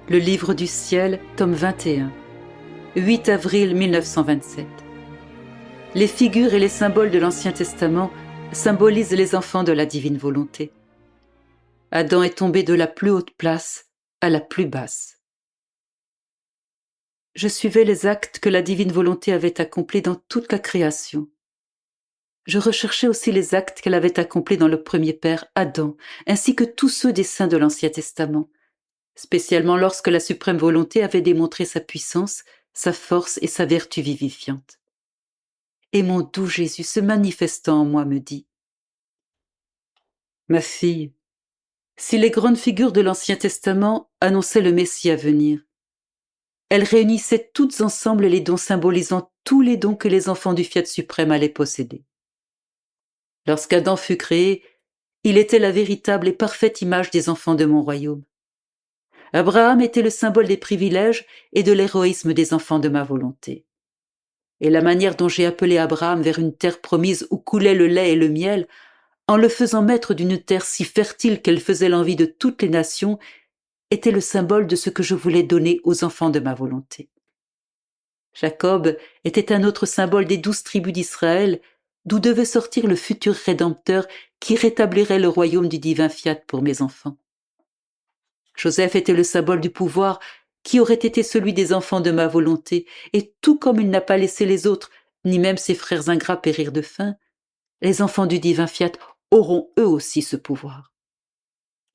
Le livre du ciel, tome 21, 8 avril 1927. Les figures et les symboles de l'Ancien Testament symbolisent les enfants de la divine volonté. Adam est tombé de la plus haute place à la plus basse. Je suivais les actes que la divine volonté avait accomplis dans toute la création. Je recherchais aussi les actes qu'elle avait accomplis dans le premier père, Adam, ainsi que tous ceux des saints de l'Ancien Testament, spécialement lorsque la suprême volonté avait démontré sa puissance, sa force et sa vertu vivifiante. Et mon doux Jésus, se manifestant en moi, me dit : « Ma fille, si les grandes figures de l'Ancien Testament annonçaient le Messie à venir, elles réunissaient toutes ensemble les dons symbolisant tous les dons que les enfants du Fiat suprême allaient posséder. Lorsqu'Adam fut créé, il était la véritable et parfaite image des enfants de mon royaume. Abraham était le symbole des privilèges et de l'héroïsme des enfants de ma volonté. Et la manière dont j'ai appelé Abraham vers une terre promise où coulait le lait et le miel, en le faisant maître d'une terre si fertile qu'elle faisait l'envie de toutes les nations, était le symbole de ce que je voulais donner aux enfants de ma volonté. Jacob était un autre symbole des 12 tribus d'Israël, d'où devait sortir le futur Rédempteur qui rétablirait le royaume du divin Fiat pour mes enfants. Joseph était le symbole du pouvoir qui aurait été celui des enfants de ma volonté, et tout comme il n'a pas laissé les autres, ni même ses frères ingrats périr de faim, les enfants du divin Fiat auront eux aussi ce pouvoir.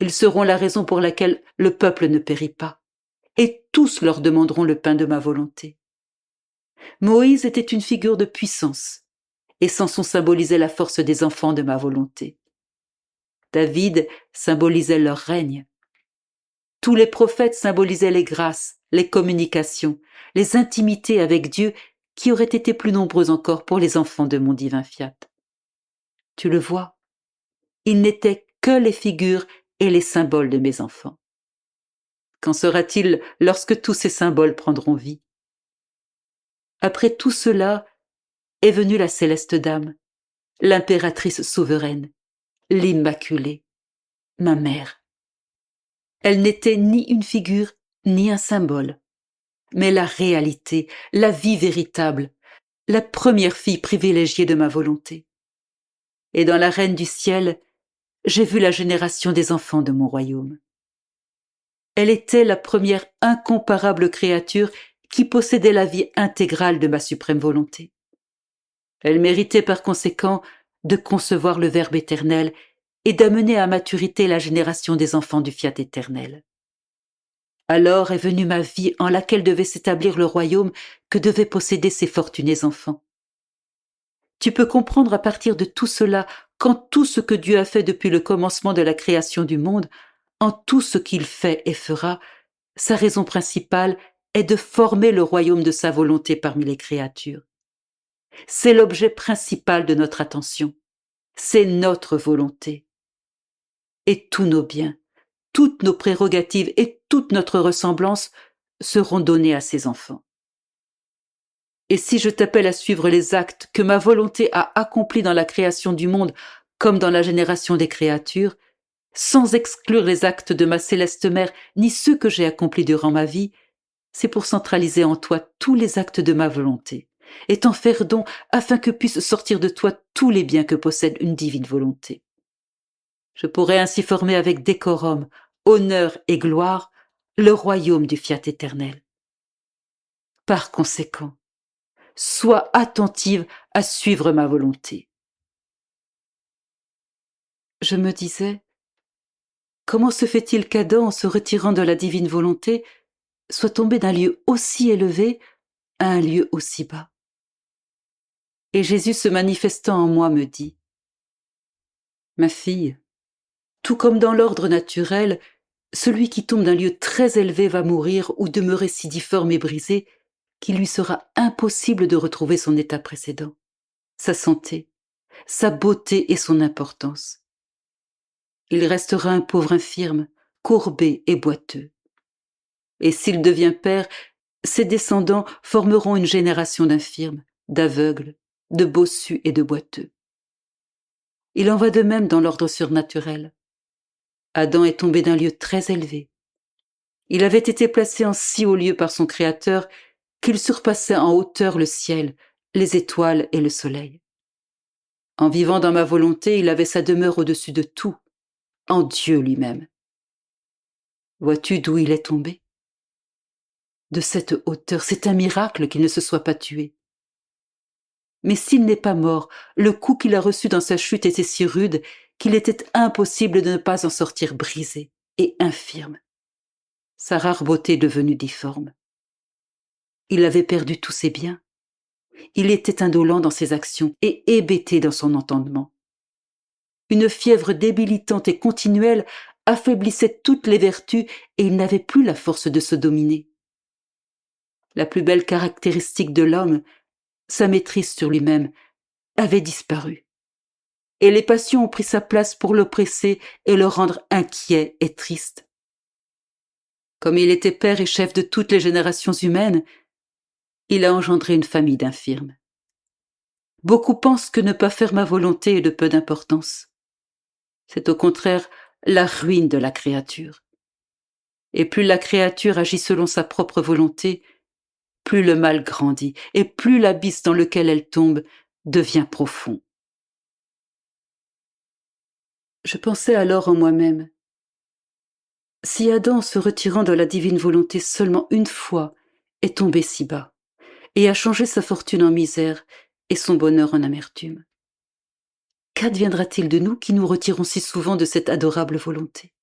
Ils seront la raison pour laquelle le peuple ne périt pas, et tous leur demanderont le pain de ma volonté. Moïse était une figure de puissance, et Samson symbolisait la force des enfants de ma volonté. David symbolisait leur règne. Tous les prophètes symbolisaient les grâces, les communications, les intimités avec Dieu qui auraient été plus nombreuses encore pour les enfants de mon divin Fiat. Tu le vois, ils n'étaient que les figures et les symboles de mes enfants. Qu'en sera-t-il lorsque tous ces symboles prendront vie ? Après tout cela est venue la céleste dame, l'impératrice souveraine, l'Immaculée, ma mère. Elle n'était ni une figure, ni un symbole, mais la réalité, la vie véritable, la première fille privilégiée de ma volonté. Et dans la reine du ciel, j'ai vu la génération des enfants de mon royaume. Elle était la première incomparable créature qui possédait la vie intégrale de ma suprême volonté. Elle méritait par conséquent de concevoir le Verbe éternel et d'amener à maturité la génération des enfants du Fiat éternel. Alors est venue ma vie en laquelle devait s'établir le royaume que devaient posséder ces fortunés enfants. Tu peux comprendre à partir de tout cela qu'en tout ce que Dieu a fait depuis le commencement de la création du monde, en tout ce qu'il fait et fera, sa raison principale est de former le royaume de sa volonté parmi les créatures. C'est l'objet principal de notre attention. C'est notre volonté. Et tous nos biens, toutes nos prérogatives et toute notre ressemblance seront donnés à ses enfants. Et si je t'appelle à suivre les actes que ma volonté a accomplis dans la création du monde comme dans la génération des créatures, sans exclure les actes de ma céleste mère ni ceux que j'ai accomplis durant ma vie, c'est pour centraliser en toi tous les actes de ma volonté et t'en faire don afin que puissent sortir de toi tous les biens que possède une divine volonté. Je pourrais ainsi former avec décorum, honneur et gloire le royaume du Fiat éternel. Par conséquent, sois attentive à suivre ma volonté. Je me disais, comment se fait-il qu'Adam, en se retirant de la divine volonté, soit tombé d'un lieu aussi élevé à un lieu aussi bas ? Et Jésus, se manifestant en moi, me dit : Ma fille, tout comme dans l'ordre naturel, celui qui tombe d'un lieu très élevé va mourir ou demeurer si difforme et brisé qu'il lui sera impossible de retrouver son état précédent, sa santé, sa beauté et son importance. Il restera un pauvre infirme, courbé et boiteux. Et s'il devient père, ses descendants formeront une génération d'infirmes, d'aveugles, de bossus et de boiteux. Il en va de même dans l'ordre surnaturel. Adam est tombé d'un lieu très élevé. Il avait été placé en si haut lieu par son Créateur qu'il surpassait en hauteur le ciel, les étoiles et le soleil. En vivant dans ma volonté, il avait sa demeure au-dessus de tout, en Dieu lui-même. Vois-tu d'où il est tombé? De cette hauteur, c'est un miracle qu'il ne se soit pas tué. Mais s'il n'est pas mort, le coup qu'il a reçu dans sa chute était si rude qu'il était impossible de ne pas en sortir brisé et infirme. Sa rare beauté devenue difforme. Il avait perdu tous ses biens. Il était indolent dans ses actions et hébété dans son entendement. Une fièvre débilitante et continuelle affaiblissait toutes les vertus et il n'avait plus la force de se dominer. La plus belle caractéristique de l'homme, sa maîtrise sur lui-même, avait disparu. Et les passions ont pris sa place pour l'oppresser et le rendre inquiet et triste. Comme il était père et chef de toutes les générations humaines, il a engendré une famille d'infirmes. Beaucoup pensent que ne pas faire ma volonté est de peu d'importance. C'est au contraire la ruine de la créature. Et plus la créature agit selon sa propre volonté, plus le mal grandit et plus l'abysse dans lequel elle tombe devient profond. Je pensais alors en moi-même. Si Adam, en se retirant de la divine volonté seulement une fois, est tombé si bas, et a changé sa fortune en misère et son bonheur en amertume, qu'adviendra-t-il de nous qui nous retirons si souvent de cette adorable volonté?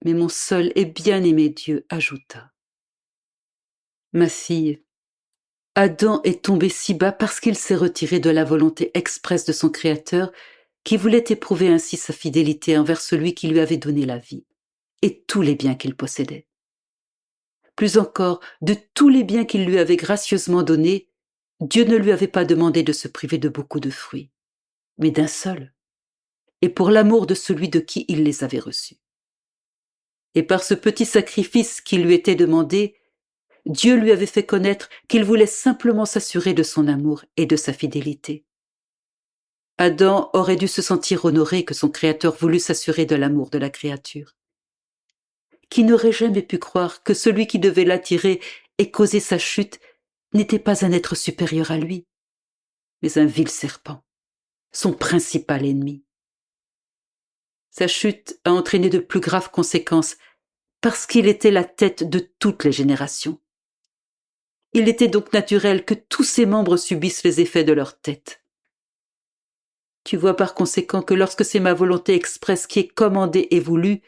Mais mon seul et bien-aimé Dieu ajouta: Ma fille, Adam est tombé si bas parce qu'il s'est retiré de la volonté expresse de son Créateur, qui voulait éprouver ainsi sa fidélité envers celui qui lui avait donné la vie et tous les biens qu'il possédait. Plus encore, de tous les biens qu'il lui avait gracieusement donnés, Dieu ne lui avait pas demandé de se priver de beaucoup de fruits, mais d'un seul, et pour l'amour de celui de qui il les avait reçus. Et par ce petit sacrifice qui lui était demandé, Dieu lui avait fait connaître qu'il voulait simplement s'assurer de son amour et de sa fidélité. Adam aurait dû se sentir honoré que son Créateur voulût s'assurer de l'amour de la créature. Qui n'aurait jamais pu croire que celui qui devait l'attirer et causer sa chute n'était pas un être supérieur à lui, mais un vil serpent, son principal ennemi. Sa chute a entraîné de plus graves conséquences parce qu'il était la tête de toutes les générations. Il était donc naturel que tous ses membres subissent les effets de leur tête. Tu vois par conséquent que lorsque c'est ma volonté expresse qui est commandée et voulue,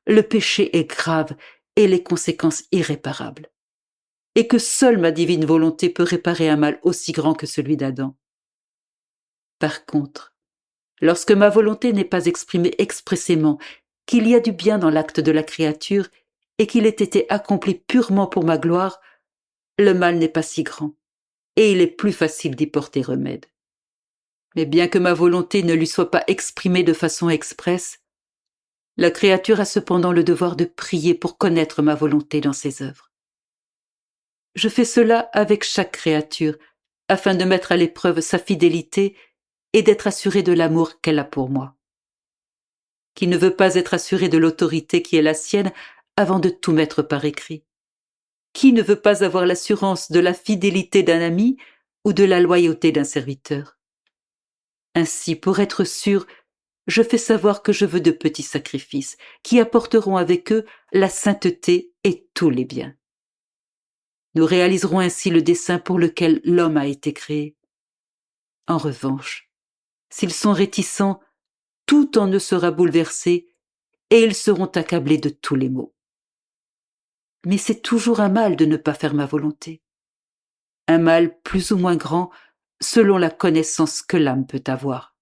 le péché est grave et les conséquences irréparables, et que seule ma divine volonté peut réparer un mal aussi grand que celui d'Adam. Par contre, lorsque ma volonté n'est pas exprimée expressément, qu'il y a du bien dans l'acte de la créature et qu'il ait été accompli purement pour ma gloire, le mal n'est pas si grand, et il est plus facile d'y porter remède. Mais bien que ma volonté ne lui soit pas exprimée de façon expresse, la créature a cependant le devoir de prier pour connaître ma volonté dans ses œuvres. Je fais cela avec chaque créature, afin de mettre à l'épreuve sa fidélité et d'être assuré de l'amour qu'elle a pour moi. Qui ne veut pas être assuré de l'autorité qui est la sienne avant de tout mettre par écrit? Qui ne veut pas avoir l'assurance de la fidélité d'un ami ou de la loyauté d'un serviteur? Ainsi, pour être sûr, je fais savoir que je veux de petits sacrifices qui apporteront avec eux la sainteté et tous les biens. Nous réaliserons ainsi le dessein pour lequel l'homme a été créé. En revanche, s'ils sont réticents, tout en eux sera bouleversé et ils seront accablés de tous les maux. Mais c'est toujours un mal de ne pas faire ma volonté. Un mal plus ou moins grand selon la connaissance que l'âme peut avoir.